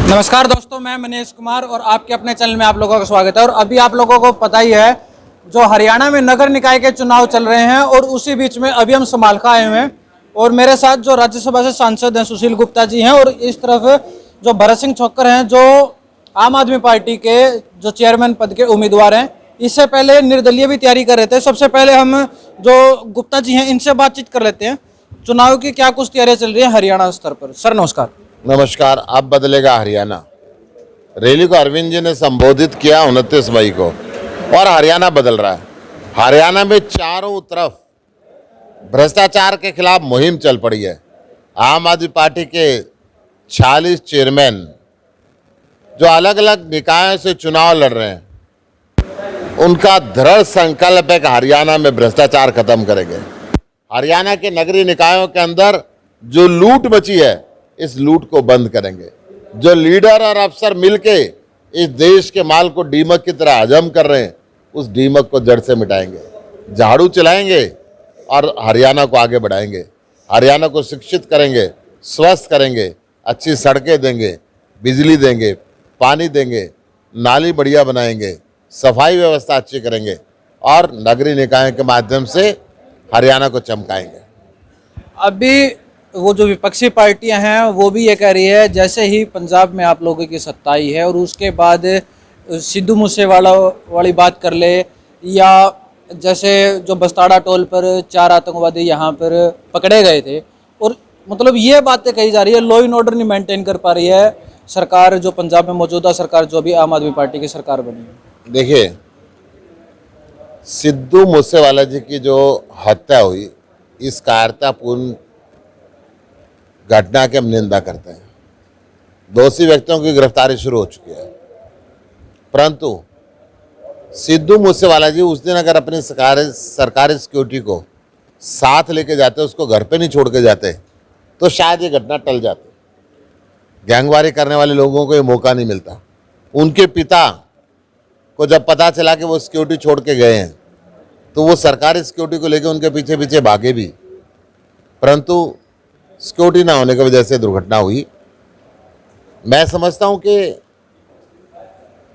नमस्कार दोस्तों, मैं मनीष कुमार और आपके अपने चैनल में आप लोगों का स्वागत है। और अभी आप लोगों को पता ही है, जो हरियाणा में नगर निकाय के चुनाव चल रहे हैं और उसी बीच में अभी हम समालखा आए हुए हैं और मेरे साथ जो राज्यसभा से सांसद हैं सुशील गुप्ता जी हैं और इस तरफ जो भरत सिंह छोक्कर हैं जो आम आदमी पार्टी के जो चेयरमैन पद के उम्मीदवार हैं। इससे पहले निर्दलीय भी तैयारी कर रहे थे। सबसे पहले हम जो गुप्ता जी हैं इनसे बातचीत कर लेते हैं। चुनाव की क्या कुछ तैयारियां चल रही है हरियाणा स्तर पर? सर नमस्कार। नमस्कार। अब बदलेगा हरियाणा रैली को अरविंद जी ने संबोधित किया 29 मई को और हरियाणा बदल रहा है। हरियाणा में चारों तरफ भ्रष्टाचार के खिलाफ मुहिम चल पड़ी है। आम आदमी पार्टी के 46 चेयरमैन जो अलग अलग निकायों से चुनाव लड़ रहे हैं, उनका दृढ़ संकल्प है कि हरियाणा में भ्रष्टाचार खत्म करेंगे। हरियाणा के नगरीय निकायों के अंदर जो लूट मची है, इस लूट को बंद करेंगे। जो लीडर और अफसर मिलके इस देश के माल को दीमक की तरह हजम कर रहे हैं, उस दीमक को जड़ से मिटाएंगे। झाड़ू चलाएंगे और हरियाणा को आगे बढ़ाएंगे। हरियाणा को शिक्षित करेंगे, स्वस्थ करेंगे, अच्छी सड़कें देंगे, बिजली देंगे, पानी देंगे, नाली बढ़िया बनाएंगे, सफाई व्यवस्था अच्छी करेंगे और नगरीय निकायों के माध्यम से हरियाणा को चमकाएंगे। अभी वो जो विपक्षी पार्टियां हैं वो भी ये कह रही है, जैसे ही पंजाब में आप लोगों की सत्ता आई है और उसके बाद सिद्धू मूसेवाला वाली बात कर ले, या जैसे जो बस्ताड़ा टोल पर 4 आतंकवादी यहाँ पर पकड़े गए थे, और मतलब ये बातें कही जा रही है लॉ एंड ऑर्डर नहीं मेंटेन कर पा रही है सरकार, जो पंजाब में मौजूदा सरकार जो अभी आम आदमी पार्टी की सरकार बनी है। देखिए, सिद्धू मूसेवाला जी की जो हत्या हुई, इस कायरतापूर्ण घटना की हम निंदा करते हैं। दोषी व्यक्तियों की गिरफ्तारी शुरू हो चुकी है, परंतु सिद्धू मूसेवाला जी उस दिन अगर अपनी सरकारी सिक्योरिटी को साथ लेके जाते, उसको घर पे नहीं छोड़ के जाते, तो शायद ये घटना टल जाती। गैंगवारी करने वाले लोगों को ये मौका नहीं मिलता। उनके पिता को जब पता चला कि वो सिक्योरिटी छोड़ के गए हैं, तो वो सरकारी सिक्योरिटी को लेके उनके पीछे पीछे भागे भी, परंतु सिक्योरिटी ना होने की वजह से दुर्घटना हुई। मैं समझता हूं कि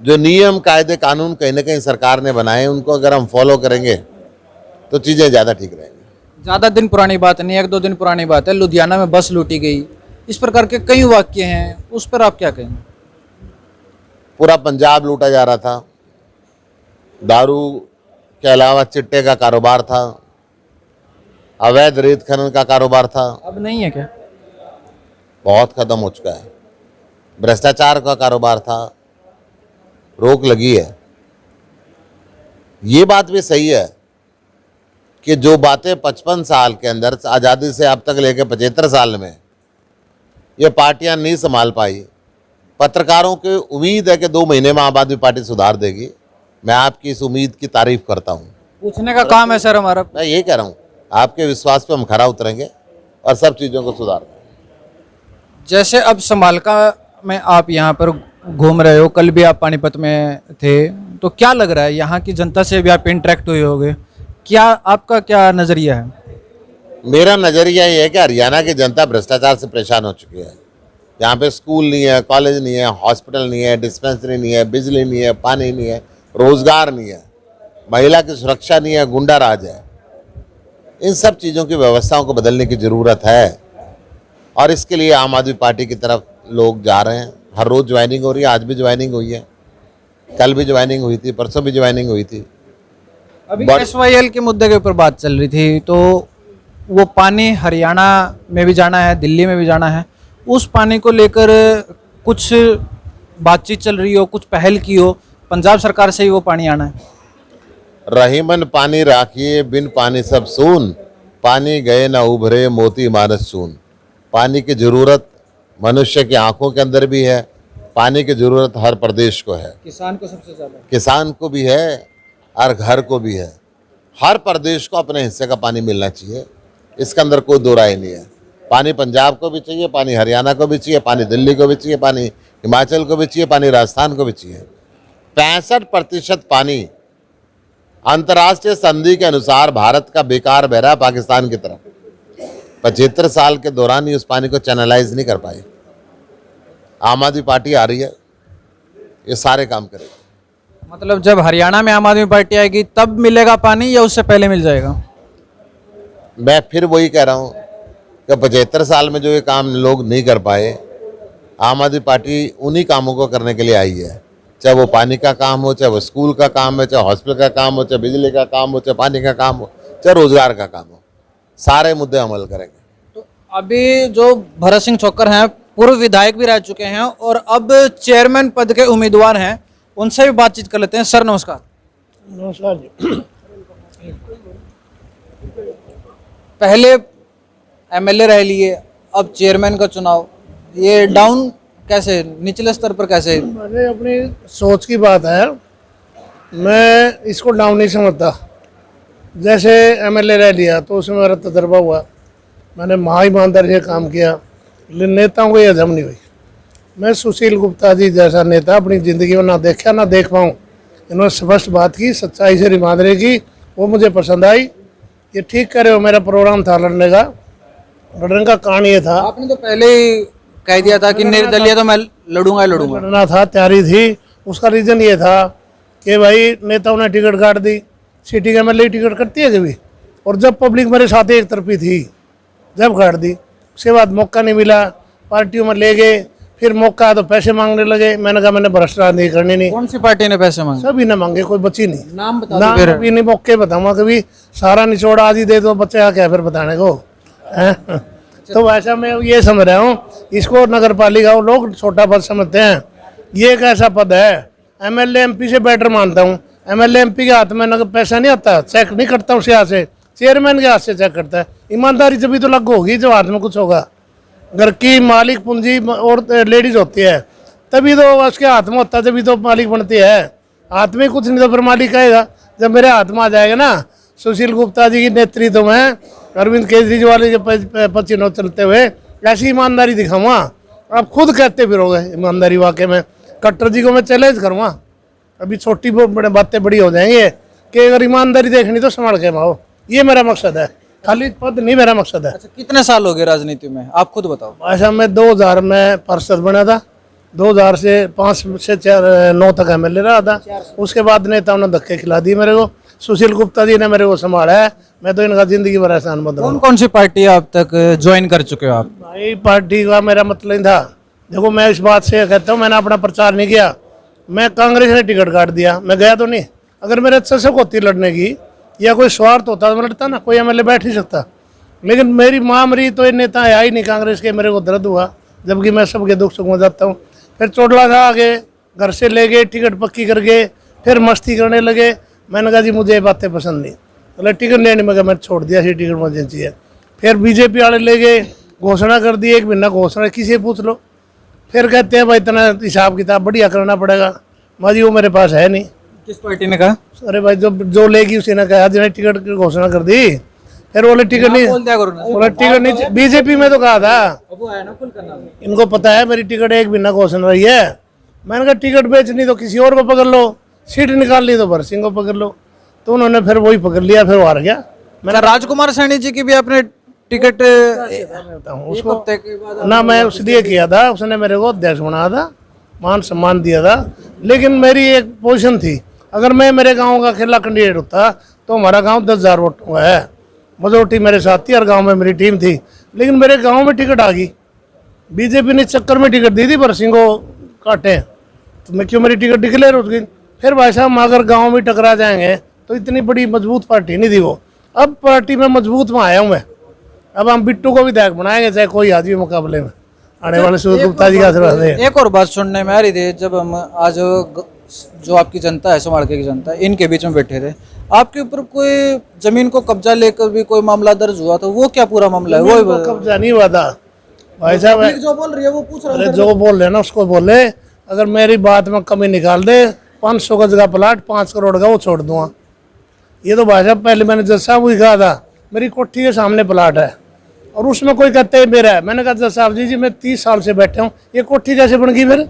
जो नियम कायदे कानून कहीं ना कहीं सरकार ने बनाए, उनको अगर हम फॉलो करेंगे तो चीज़ें ज़्यादा ठीक रहेंगी। ज़्यादा दिन पुरानी बात नहीं, 1-2 दिन पुरानी बात है, लुधियाना में बस लूटी गई। इस प्रकार के कई वाक्य हैं, उस पर आप क्या कहेंगे? पूरा पंजाब लूटा जा रहा था। दारू के अलावा चिट्टे का कारोबार था, अवैध रेत खनन का कारोबार था। अब नहीं है क्या? बहुत खत्म हो चुका है। भ्रष्टाचार का कारोबार था, रोक लगी है। ये बात भी सही है कि जो बातें 55 साल के अंदर, आज़ादी से अब तक लेकर 75 साल में ये पार्टियां नहीं संभाल पाई। पत्रकारों की उम्मीद है कि 2 महीने में आम आदमी पार्टी सुधार देगी। मैं आपकी इस उम्मीद की तारीफ करता हूं। पूछने का काम है सर हमारा। मैं ये कह रहा हूं, आपके विश्वास पे हम खरा उतरेंगे और सब चीज़ों को सुधार देंगे। जैसे अब समालखा में आप यहाँ पर घूम रहे हो, कल भी आप पानीपत में थे, तो क्या लग रहा है यहाँ की जनता से भी आप इंटरेक्ट हुए होंगे, क्या आपका क्या नज़रिया है? मेरा नज़रिया ये है कि हरियाणा की जनता भ्रष्टाचार से परेशान हो चुकी है। यहाँ पे स्कूल नहीं है, कॉलेज नहीं है, हॉस्पिटल नहीं है, डिस्पेंसरी नहीं है, बिजली नहीं है, पानी नहीं है, रोजगार नहीं है, महिला की सुरक्षा नहीं है, गुंडा राज है। इन सब चीज़ों की व्यवस्थाओं को बदलने की ज़रूरत है और इसके लिए आम आदमी पार्टी की तरफ लोग जा रहे हैं। हर रोज़ ज्वाइनिंग हो रही है। आज भी ज्वाइनिंग हुई है, कल भी ज्वाइनिंग हुई थी, परसों भी ज्वाइनिंग हुई थी। अभी SYL के मुद्दे के ऊपर बात चल रही थी, तो वो पानी हरियाणा में भी जाना है, दिल्ली में भी जाना है। उस पानी को लेकर कुछ बातचीत चल रही हो, कुछ पहल की हो, पंजाब सरकार से ही वो पानी आना है? रहीमन पानी राखिए, बिन पानी सब सून, पानी गए ना उभरे, मोती मानस सून। पानी की ज़रूरत मनुष्य की आंखों के अंदर भी है, पानी की ज़रूरत हर प्रदेश को है। किसान को सबसे ज़्यादा, किसान को भी है और घर को भी है। हर प्रदेश को अपने हिस्से का पानी मिलना चाहिए, इसके अंदर कोई दो राय नहीं है। पानी पंजाब को भी चाहिए, पानी हरियाणा को भी चाहिए, पानी दिल्ली को भी चाहिए, पानी हिमाचल को भी चाहिए, पानी राजस्थान को भी चाहिए। 65% पानी अंतर्राष्ट्रीय संधि के अनुसार भारत का बेकार बह रहा है पाकिस्तान की तरफ। 75 साल के दौरान ही उस पानी को चैनलाइज नहीं कर पाए। आम आदमी पार्टी आ रही है, ये सारे काम करेगी। मतलब जब हरियाणा में आम आदमी पार्टी आएगी तब मिलेगा पानी या उससे पहले मिल जाएगा? मैं फिर वही कह रहा हूँ कि 75 साल में जो ये काम लोग नहीं कर पाए, आम आदमी पार्टी उन्हीं कामों को करने के लिए आई है। चाहे वो पानी का काम हो, चाहे वो स्कूल का काम है, चाहे हॉस्पिटल का काम हो, चाहे बिजली का काम हो, चाहे पानी का काम हो, चाहे रोजगार का काम हो, सारे मुद्दे अमल करेंगे। तो अभी जो भरत सिंह छोक्कर हैं पूर्व विधायक भी रह चुके हैं और अब चेयरमैन पद के उम्मीदवार हैं, उनसे भी बातचीत कर लेते हैं। सर नमस्कार। नमस्कार जी। पहले एमएलए रह लिए, अब चेयरमैन का चुनाव, ये डाउन कैसे, निचले स्तर पर कैसे? मैंने अपनी सोच की बात है, मैं इसको डाउन नहीं समझता। जैसे एमएलए रह लिया तो उसमें मेरा तजर्बा हुआ, मैंने महा ईमानदारी से काम किया, लेकिन नेताओं को ये हजम नहीं हुई। मैं सुशील गुप्ता जी जैसा नेता अपनी ज़िंदगी में ना देखा ना देख पाऊँ। इन्होंने स्पष्ट बात की, सच्चाई से ईमानदारी की, वो मुझे पसंद आई। ये ठीक करे हो, मेरा प्रोग्राम था लड़ने का कारण ये था। आपने तो पहले ही कह दिया था कि निर्दलीय तो मैं लड़ूंगा ही लड़ूंगा। लड़ना था, तैयारी थी। उसका रीज़न ये था कि भाई नेताओं ने टिकट काट दी, सिटी के एमएलए टिकट कटती है कभी, और जब पब्लिक मेरे साथ एक तरफी थी जब काट दी, उसके बाद मौका नहीं मिला, पार्टियों में ले गए, फिर मौका है तो पैसे मांगने लगे। मैंने कहा मैंने भ्रष्टाचार नहीं करनी नहीं। कौन सी पार्टी ने पैसे मांगे? सभी ने मांगे, कोई बची नहीं। नाम बता दो नाम फिर। अभी नहीं, मौके बताऊंगा कभी। सारा निचोड़ा आज ही दे दो, बच्चे क्या फिर बताने को हैं? तो वैसा मैं ये समझ रहा हूँ, इसको नगर पालिका लोग छोटा पद समझते हैं। ये एक ऐसा पद है, एमएलए एमपी से बेटर मानता हूँ। एमएलए एमपी के हाथ में नगर पैसा नहीं आता, चेक नहीं करता उसके हाथ से, चेयरमैन के हाथ से चेक करता है। ईमानदारी जब भी तो लग होगी जो हाथ में कुछ होगा। घर की मालिक पूंजी और लेडीज होती है, तभी तो उसके हाथ में होता है, तभी तो मालिक बनती है। हाथ में कुछ नहीं तो फिर मालिक आएगा। जब मेरे हाथ में आ जाएगा ना, सुशील गुप्ता जी की नेतृत्व में अरविंद केजरीवाल के पचिनों चलते हुए ऐसी ईमानदारी दिखाऊंगा, आप खुद कहते फिरोगे ईमानदारी। वाकई में कट्टर जी को मैं चैलेंज करूँगा। अभी छोटी बातें बड़ी हो जाएंगी कि अगर ईमानदारी देखनी तो संभाल के माओ। ये मेरा मकसद है, खाली पद नहीं मेरा मकसद है। अच्छा, कितने साल हो गए राजनीति में, आप खुद बताओ। ऐसा मैं 2000 में पार्षद बना था, 2000 से 5 से 9 तक एमएलए रहा था। उसके बाद नेताओं ने धक्के खिला दिए मेरे को। सुशील गुप्ता जी ने मेरे को संभाला है, मैं तो इनका जिंदगी भर एहसान बंद कौन कौन सी पार्टी अब तक ज्वाइन कर चुके हो आप? भाई पार्टी का मेरा मतलब नहीं था। देखो मैं इस बात से कहता हूँ, मैंने अपना प्रचार नहीं किया। मैं कांग्रेस ने टिकट काट दिया, मैं गया तो नहीं। अगर मेरे अच्छे से होती लड़ने की या कोई स्वार्थ होता तो मैं लड़ता ना, कोई एमएलए बैठ ही सकता। लेकिन मेरी माँ मरी तो ये नेता आया ही नहीं कांग्रेस के, मेरे को दर्द हुआ, जबकि मैं सबके दुख सुख में जाता हूँ। फिर चोटला था, आगे घर से ले गए, टिकट पक्की कर गए, फिर मस्ती करने लगे। मैंने कहा जी मुझे ये बातें पसंद नहीं, बोले टिकट लेने में मैं छोड़ दिया, सी टिकट इमरजेंसी है। फिर बीजेपी वाले ले गए, घोषणा कर दी, एक महीना घोषणा, किसी से पूछ लो। फिर कहते हैं भाई इतना हिसाब किताब बढ़िया करना पड़ेगा। माजी वो मेरे पास है नहीं। किस पार्टी ने कहा? अरे भाई जो लेगी उसी ने कहा, जिन्हें टिकट की घोषणा कर दी, फिर बोले टिकट नहीं, बोल दिया करो ना। बोले टिकट नहीं। बीजेपी में तो कहा था, अब वो है ना खुल करना। इनको पता है मेरी टिकट एक महीना घोषणा रही है। मैंने कहा टिकट बेचनी तो किसी और को पकड़ लो, सीट निकालनी तो भरत सिंह को पकड़ लो। तो उन्होंने फिर वही पकड़ लिया, फिर वो हार गया। मैंने राजकुमार सैनी जी की भी आपने टिकट उसको ना मैं इसलिए किया था, उसने मेरे को अध्यक्ष बनाया था, मान सम्मान दिया था। लेकिन मेरी एक पोजीशन थी, अगर मैं मेरे गांव का अकेला कैंडिडेट होता तो हमारा गांव 10,000 वोट हुआ है। मेजोरिटी मेरे साथ थी, हर गांव में मेरी टीम थी। लेकिन मेरे गांव में टिकट आ गई, बीजेपी ने चक्कर में टिकट दी थी, भरत सिंह को काटे, तो मैं क्यों, मेरी टिकट डिक्लेयर हो गई। फिर भाई साहब अगर गाँव में टकरा जाएंगे तो इतनी बड़ी मजबूत पार्टी नहीं थी वो। अब पार्टी में मजबूत में आया हूँ मैं। अब हम बिट्टू को विधायक बनाएंगे, चाहे कोई आ जाए मुकाबले में आने वाले सुशील गुप्ता जी का आशीर्वाद है। एक और बात सुनने में आ रही थी, जब हम आज जो आपकी जनता है, समालके की जनता, इनके बीच में बैठे थे, आपके ऊपर कोई जमीन को कब्जा लेकर भी कोई मामला दर्ज हुआ, तो वो क्या पूरा मामला है? वो कब्जा नहीं हुआ था भाई साहब, जो बोल रही है वो पूछ रहा है। जो बोल रहे ना उसको बोले, अगर मेरी बात में कमी निकाल दे, 500 गज का प्लाट 5 करोड़ का वो छोड़ दूंगा। ये तो भाई साहब पहले मैंने जज साहब को कहा था, मेरी कोठी के सामने प्लाट है और उसमें कोई कहते हैं मेरा है। मैंने कहा जज साहब जी मैं 30 साल से बैठे हूँ, ये कोठी कैसे बन गई फिर?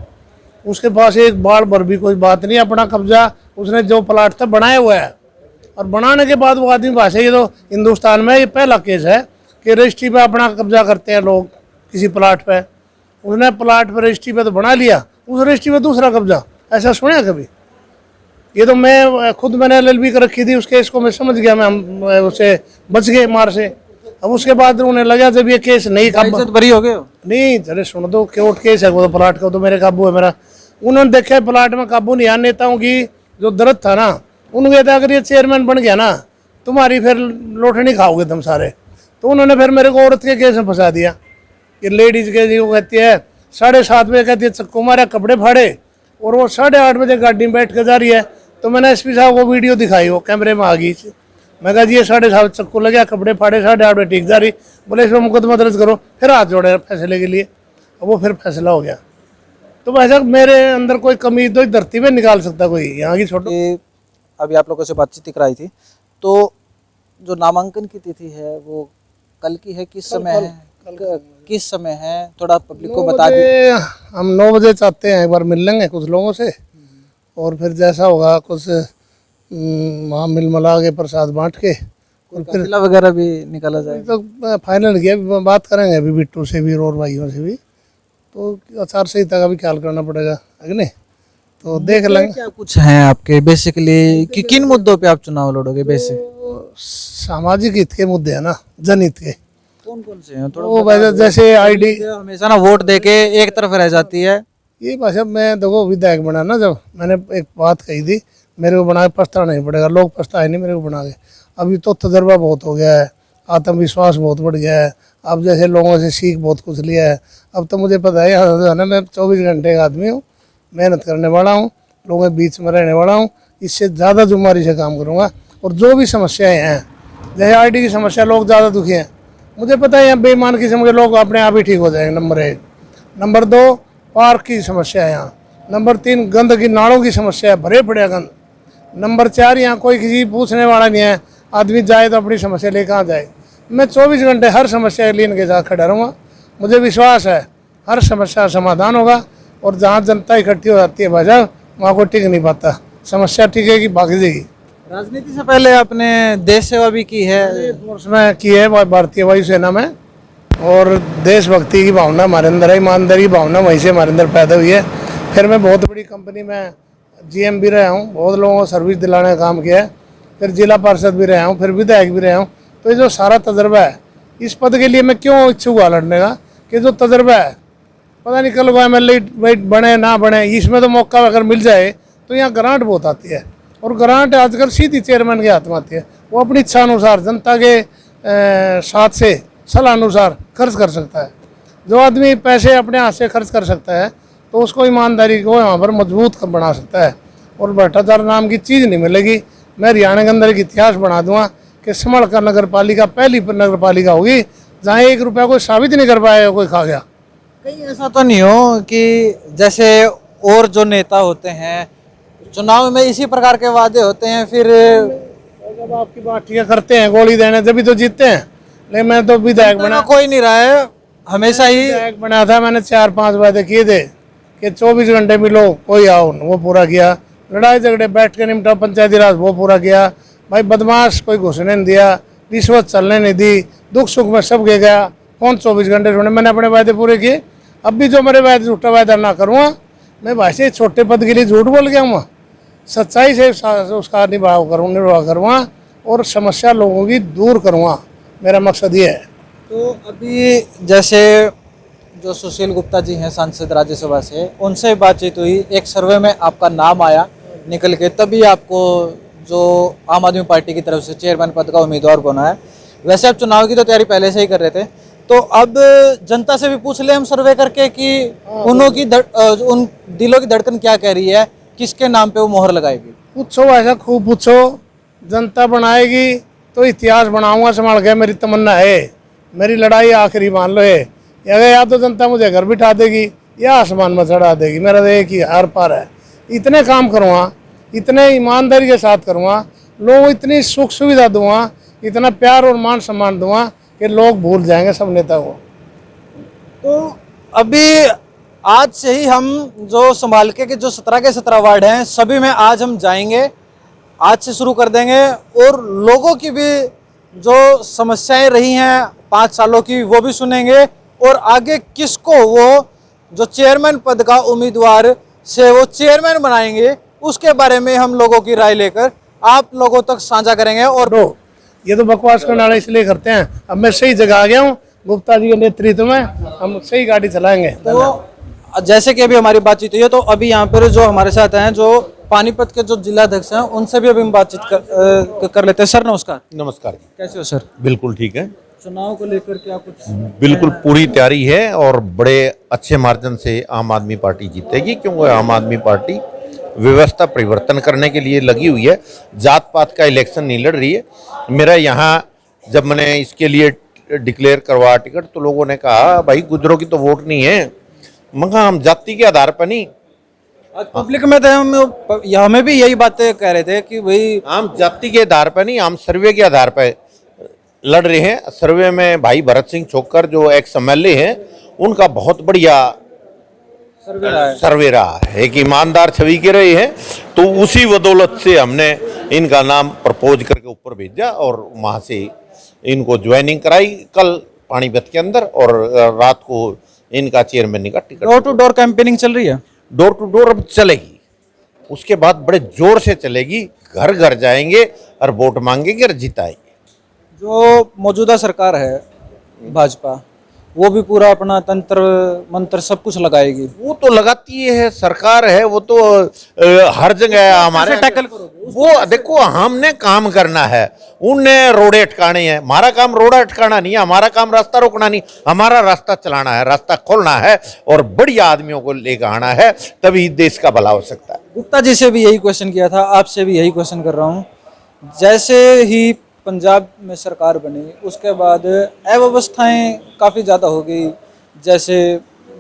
उसके पास एक बाल भर भी कोई बात नहीं, अपना कब्जा उसने जो प्लाट था बनाया हुआ है। और बनाने के बाद वो आदमी भाषा, ये तो हिंदुस्तान में ये पहला केस है कि रजिस्ट्री पे अपना कब्जा करते हैं लोग किसी प्लाट पे। उसने प्लाट पर रजिस्ट्री पे तो बना लिया, उस रजिस्ट्री पे दूसरा कब्जा, ऐसा सुना कभी? ये तो मैं खुद मैंने LLB कर रखी थी, उस केस को मैं समझ गया, मैं उससे बच गए मार से। अब उसके बाद उन्हें लगा जब ये केस नहीं इज्जत बरी हो गए हो? नहीं, अरे सुन दो, कोर्ट केस है वो, तो प्लाट का तो मेरे काबू है मेरा। उन्होंने देखा प्लाट में काबू नहीं, आने नेताओं की जो दर्द था ना, उन्होंने कहता अगर ये चेयरमैन बन गया ना तुम्हारी फिर लोटनी खाओगे तुम सारे। तो उन्होंने फिर मेरे को औरत के केस में फंसा दिया। ये लेडीज के जी वो कहती है 7:30 बजे कहती है चक्कू मारा, कपड़े फाड़े, और वो 8:30 बजे गाड़ी में बैठ के जा रही है। तो मैंने SP साहब को वीडियो दिखाई, वो कैमरे में आ गई। मैं कहा जी ये 7:30 चक्कू लगे, कपड़े फाड़े, 8:30 बजे ठीक जा रही। बोले इसमें मुकदमा दर्ज करो, फिर हाथ जोड़े फैसले के लिए। अब वो फिर फैसला हो गया। तो वैसा मेरे अंदर कोई कमी तो धरती में निकाल सकता कोई, यहाँ की छोटो। अभी आप लोगों से बातचीत कराई थी, तो जो नामांकन की तिथि है वो कल की है, किस समय है? किस समय है थोड़ा पब्लिक को बता दीजिए। हम 9 बजे चाहते हैं, एक बार मिल लेंगे कुछ लोगों से, और फिर जैसा होगा कुछ वहाँ मिल मिला के प्रसाद बांट के, और फिर काफिला वगैरह भी निकाला जाएगा। तो फाइनल किया, बात करेंगे अभी बिट्टू से भी और भाइयों से भी। तो आचार संहिता का भी ख्याल करना पड़ेगा, है कि नहीं? तो देख लेंगे। क्या कुछ हैं आपके बेसिकली कि किन मुद्दों पे आप चुनाव लड़ोगे? बेसिक तो सामाजिक हित के मुद्दे हैं ना, जनहित के। कौन कौन से हैं थोड़ा वो वैसे जैसे ID हमेशा ना वोट देके एक तरफ रह जाती है। ये भाषा मैं देखो विधायक बना ना, जब मैंने एक बात कही थी, मेरे को बना के पछताना नहीं पड़ेगा। लोग पछताए नहीं मेरे को बना के। अभी तो तजर्बा बहुत हो गया है, आत्मविश्वास बहुत बढ़ गया है। अब जैसे लोगों से सीख बहुत कुछ लिया है। अब तो मुझे पता है यहाँ जो है ना, मैं 24 घंटे का आदमी हूँ, मेहनत करने वाला हूँ, लोगों के बीच में रहने वाला हूँ। इससे ज़्यादा जुम्मेदारी से काम करूँगा। और जो भी समस्याएँ हैं, जैसे ID की समस्या, लोग ज़्यादा दुखी हैं, मुझे पता है यहाँ बेईमान किस्म के लोग अपने आप ही ठीक हो जाएंगे। नंबर 1। नंबर 2 पार्क की समस्या है यहाँ। नंबर 3 गंद की नालों की समस्या है, भरे पड़े गंद। नंबर 4 यहाँ कोई किसी पूछने वाला नहीं है, आदमी जाए तो अपनी समस्या ले कहाँ जाए। मैं 24 घंटे हर समस्या के लिए इनके साथ खड़ा रहूँगा। मुझे विश्वास है हर समस्या का समाधान होगा। और जहाँ जनता इकट्ठी हो जाती है भाजपा, वहाँ को टिक नहीं पाता, समस्या टिकेगी, भाग जाएगी। राजनीति से पहले आपने देश सेवा भी की है? फोर्स में की है, भारतीय वायुसेना में। और देशभक्ति की भावना हमारे अंदर है, ईमानदारी की भावना वहीं से हमारे अंदर पैदा हुई है। फिर मैं बहुत बड़ी कंपनी में GM भी रहा हूँ, बहुत लोगों को सर्विस दिलाने का काम किया है। फिर जिला पार्षद भी रहा हूँ, फिर विधायक भी रहा हूँ। तो ये जो सारा तजर्बा है, इस पद के लिए मैं क्यों इच्छुक हुआ लड़ने का, कि जो तजर्बा है, पता नहीं कल को MLA बने ना बने, इसमें तो मौका अगर मिल जाए तो यहाँ ग्रांट बहुत आती है। और ग्रांट आजकल सीधी चेयरमैन के हाथ में आती है। वो अपनी इच्छा अनुसार जनता के साथ से सलाह अनुसार खर्च कर सकता है। जो आदमी पैसे अपने हाथ से खर्च कर सकता है तो उसको ईमानदारी को यहाँ पर मजबूत बना सकता है। और भ्रष्टाचार नाम की चीज़ नहीं मिलेगी। मैं हरियाणा के अंदर एक इतिहास बना दूंगा कि समड़का नगर पालिका पहली नगर पालिका होगी जहाँ 1 रुपया कोई साबित नहीं कर पाया कोई खा गया। कहीं ऐसा तो नहीं हो कि जैसे और जो नेता होते हैं चुनाव में इसी प्रकार के वादे होते हैं, फिर जब आपकी बात ठीक करते हैं गोली देने जब तो जीतते हैं। लेकिन मैं तो विधायक बना, कोई नहीं रहा है, हमेशा ही विधायक बना था। मैंने 4-5 वादे किए थे कि 24 घंटे मिलो, कोई आओ, वो पूरा किया। लड़ाई झगड़े बैठ के निपटा, पंचायती राज वो पूरा किया। भाई बदमाश कोई घुसने नहीं दिया, रिश्वत चलने नहीं दी, दुख सुख में सब के गया। कौन 24 घंटे सुने, मैंने अपने वादे पूरे किए। अब भी जो मेरे वादे झूठा वादा ना करूँगा, मैं वैसे छोटे पद के लिए झूठ बोल गया हूँ, सच्चाई से उसका निर्वाह करूँगा और समस्या लोगों की दूर करूँगा। मेरा मकसद ये है। तो अभी जैसे जो सुशील गुप्ता जी हैं सांसद राज्यसभा से, उनसे बातचीत हुई, एक सर्वे में आपका नाम आया निकल के, तभी आपको जो आम आदमी पार्टी की तरफ से चेयरमैन पद का उम्मीदवार बना है। वैसे आप चुनाव की तो तैयारी पहले से ही कर रहे थे, तो अब जनता से भी पूछ ले हम सर्वे करके कि उन दिलों की धड़कन क्या कह रही है, किसके नाम पे वो मोहर लगाएगी। पूछो, ऐसा खूब पूछो। जनता बनाएगी तो इतिहास बनाऊंगा संभाल के, मेरी तमन्ना है। मेरी लड़ाई आखिरी मान लो है, अगर या तो जनता मुझे घर बिठा देगी या आसमान में चढ़ा देगी। मेरा तो एक ही हार पार है। इतने काम करूँगा, इतने ईमानदारी के साथ करूँगा, लोगों को इतनी सुख सुविधा दूंगा, इतना प्यार और मान सम्मान दूंगा कि लोग भूल जाएंगे सब नेता को। तो अभी आज से ही हम जो संभाल के जो 17 के 17 वार्ड हैं सभी में आज हम जाएंगे, आज से शुरू कर देंगे और लोगों की भी जो समस्याएं रही हैं 5 सालों की वो भी सुनेंगे और आगे किसको वो जो चेयरमैन पद का उम्मीदवार से वो चेयरमैन बनाएंगे, उसके बारे में हम लोगों की राय लेकर आप लोगों तक साझा करेंगे। और ये तो बकवास करने वाले इसलिए करते हैं। अब मैं सही जगह आ गया हूँ, गुप्ता जी के नेतृत्व में हम सही गाड़ी चलाएंगे। तो जैसे कि अभी हमारी बातचीत हुई है, तो अभी यहाँ पर जो हमारे साथ हैं, जो पानीपत के जो जिलाध्यक्ष हैं, उनसे भी अभी हम बातचीत कर लेते हैं। सर नमस्कार। नमस्कार। कैसे हो सर? बिल्कुल ठीक है। चुनाव को लेकर क्या कुछ? बिल्कुल पूरी तैयारी है और बड़े अच्छे मार्जिन से आम आदमी पार्टी जीतेगी, क्योंकि आम आदमी पार्टी व्यवस्था परिवर्तन करने के लिए लगी हुई है। जात पात का इलेक्शन नहीं लड़ रही है। मेरा यहाँ जब मैंने इसके लिए डिक्लेयर करवा टिकट, तो लोगों ने कहा भाई गुजरों की तो वोट नहीं है, मगर हम जाति के आधार पर नहीं। आज पब्लिक में तो हमें भी यही बातें कह रहे थे कि भाई हम जाति के आधार पर नहीं, हम सर्वे के आधार पर लड़ रहे हैं। सर्वे में भाई भरत सिंह छोकर जो एक्स एमएलए हैं, उनका बहुत बढ़िया सर्वे रहा है, एक ईमानदार छवि के रहे हैं। तो उसी बदौलत से हमने इनका नाम प्रपोज करके ऊपर भेजा और वहाँ से इनको ज्वाइनिंग कराई कल पानीपत के अंदर, और रात को इनका चेयरमैन का ticket. Door to door campaigning चल रही है? डोर टू डोर अब चलेगी, उसके बाद बड़े जोर से चलेगी। घर घर जाएंगे और वोट मांगेंगे और जिताएंगे। जो मौजूदा सरकार है भाजपा, वो भी पूरा अपना तंत्र मंत्र सब कुछ लगाएगी। वो तो लगाती है, सरकार है वो तो हर जगह हमारे टैकल करोगे? वो देखो, हमने काम करना है, उनने रोड़े अटकाने हैं। हमारा काम रोड़ा अटकाना नहीं है, हमारा काम रास्ता रोकना नहीं, हमारा रास्ता चलाना है, रास्ता खोलना है और बढ़िया आदमियों को लेकर आना है, तभी देश का भला हो सकता है। गुप्ता जी से भी यही क्वेश्चन किया था, आपसे भी यही क्वेश्चन कर रहा हूँ। जैसे ही पंजाब में सरकार बनी, उसके बाद अव्यवस्थाएं काफ़ी ज़्यादा हो गई। जैसे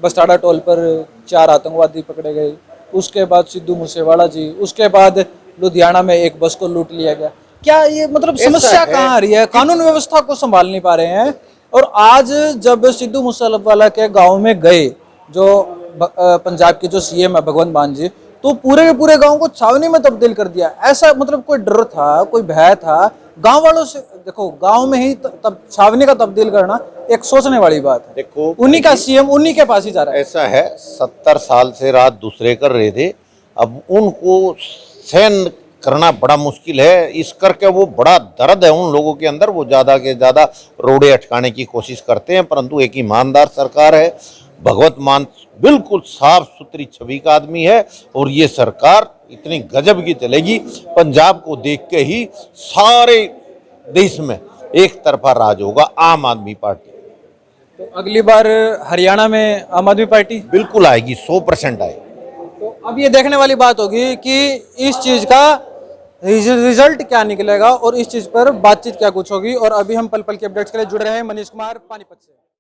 बस्ताड़ा टोल पर 4 आतंकवादी पकड़े गए, उसके बाद सिद्धू मूसेवाला जी, उसके बाद लुधियाना में एक बस को लूट लिया गया। क्या ये मतलब समस्या कहाँ आ रही है? कानून व्यवस्था को संभाल नहीं पा रहे हैं। और आज जब सिद्धू मूसेवाला के गाँव में गए, जो पंजाब के जो सीएम है भगवंत मान जी, तो पूरे के पूरे गांव को छावनी में तब्दील कर दिया। ऐसा मतलब कोई डर था, कोई भय था गांव वालों से? देखो, गांव में ही तब छावनी का तब्दील करना एक सोचने वाली बात है। देखो, उन्हीं का सीएम उन्हीं के पास ही जा रहा है। ऐसा है, 70 साल से रात दूसरे कर रहे थे, अब उनको सहन करना बड़ा मुश्किल है। इस करके वो बड़ा दर्द है उन लोगों के अंदर, वो ज़्यादा के ज़्यादा रोड़े अटकाने की कोशिश करते हैं। परंतु एक ईमानदार सरकार है, भगवत मान बिल्कुल साफ सुथरी छवि का आदमी है, और ये सरकार इतनी गजब की चलेगी। पंजाब को देख के ही सारे देश में एक तरफा राज होगा आम आदमी पार्टी। तो अगली बार हरियाणा में आम आदमी पार्टी बिल्कुल आएगी, 100% आएगी। तो अब ये देखने वाली बात होगी कि इस चीज का रिजल्ट क्या निकलेगा और इस चीज पर बातचीत क्या कुछ होगी। और अभी हम पल पल के अपडेट्स के लिए जुड़ रहे हैं। मनीष कुमार, पानीपत से।